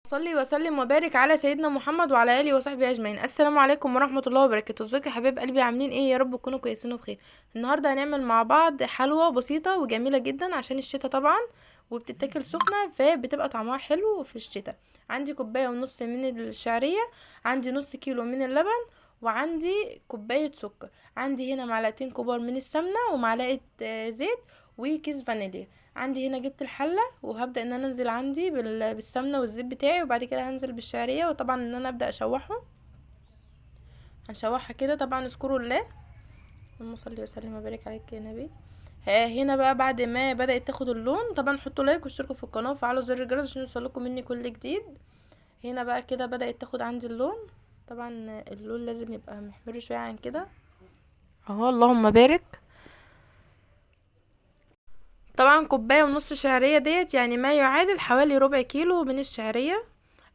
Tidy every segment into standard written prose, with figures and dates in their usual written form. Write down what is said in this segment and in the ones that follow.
صلي وسلم وبارك على سيدنا محمد وعلى اله وصحبه اجمعين. السلام عليكم ورحمه الله وبركاته. ازيكم يا حبايب قلبي؟ عاملين ايه؟ يا رب تكونوا كويسين وبخير. النهارده هنعمل مع بعض حلوه بسيطه وجميله جدا عشان الشتاء طبعا، وبتتاكل سخنه فبتبقى طعمها حلو في الشتاء. عندي كوبايه ونص من الشعريه، عندي نص كيلو من اللبن، وعندي كوبايه سكر. عندي هنا معلقتين كبار من السمنه ومعلقه زيت وكيس فانيليا. عندي هنا جبت الحله وهبدا ان انا انزل عندي بالسمنه والزيت بتاعي، وبعد كده هنزل بالشعريه، وطبعا ان انا ابدا اشوحه. هنشوحها كده طبعا، اذكروا الله. اللهم صل وسلم وبارك عليك يا نبي. هنا بقى بعد ما بدات تاخد اللون، طبعا حطوا لايك واشتركوا في القناه وفعلوا زر الجرس عشان يوصلكم مني كل جديد. هنا بقى كده بدات تاخد عندي اللون. طبعا اللون لازم يبقى محمر شويه عن كده اهو، اللهم بارك. طبعا كوبايه ونص شعريه ديت يعني ما يعادل حوالي ربع كيلو من الشعريه.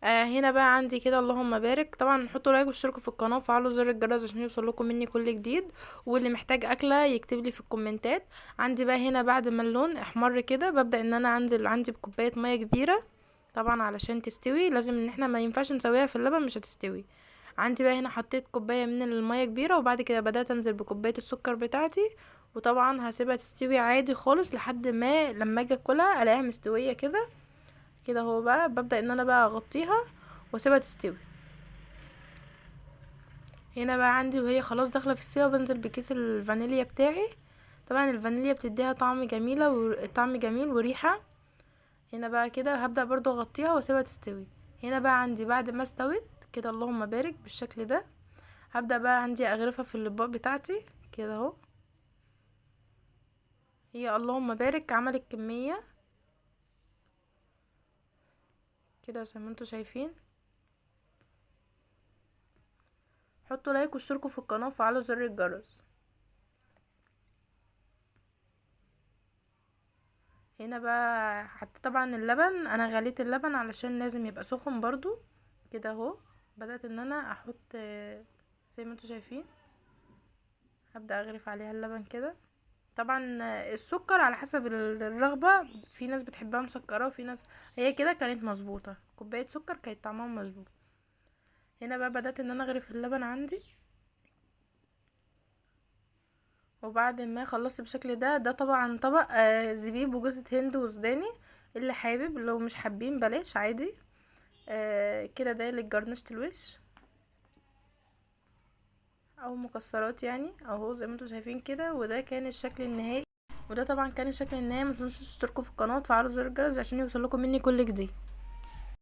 هنا بقى عندي كده اللهم بارك. طبعا حطوا لايك واشتركوا في القناه وفعلوا زر الجرس عشان يوصلكم مني كل جديد، واللي محتاج اكله يكتب لي في الكومنتات. عندي بقى هنا بعد ما اللون احمر كده ببدا ان انا انزل عندي بكوبايه ميه كبيره. طبعا علشان تستوي لازم ان احنا ما ينفعش نسويها في اللبن، مش هتستوي. عندي بقى هنا حطيت كوبايه من الميه كبيره، وبعد كده بدات انزل بكوبايه السكر بتاعتي. وطبعا هسيبها تستوي عادي خالص لحد ما لما اجي اكلها الاقيها مستويه كده. كده هو بقى ببدأ ان انا بقى اغطيها واسيبها تستوي. هنا بقى عندي وهي خلاص داخله في السوا بنزل بكيس الفانيليا بتاعي. طبعا الفانيليا بتديها طعم جميله وطعم جميل وريحه. هنا بقى كده هبدأ برضو اغطيها واسيبها تستوي. هنا بقى عندي بعد ما استوت كده اللهم بارك بالشكل ده، هبدأ بقى عندي اغرفها في الاطباق بتاعتي كده اهو. هي اللهم بارك عملت كميه كده زي ما انتوا شايفين. حطوا لايك واشتركوا في القناه وفعلوا زر الجرس. هنا بقى حطيت طبعا اللبن، انا غليت اللبن علشان لازم يبقى سخن برضو. كده اهو بدأت ان انا احط زي ما انتوا شايفين. هبدأ اغرف عليها اللبن كده. طبعا السكر على حسب الرغبة، في ناس بتحبها مسكرة وفي ناس. هي كده كانت مظبوطة، كوباية سكر كانت طعمها مظبوط. هنا بقى بدأت ان انا اغرف اللبن عندي، وبعد ما خلصت بالشكل ده طبعا طبق زبيب وجوزة هند وسوداني. اللي حابب، لو مش حابين بلاش عادي. كده ده للجرنشة الوش او مكسرات يعني اهو زي ما انتم شايفين كده. وده كان الشكل النهائي، وده طبعا كان الشكل النهائي. ما تنسوش تشتركوا في القناه وتفعلوا زر الجرس عشان يوصلكم مني كل جديد.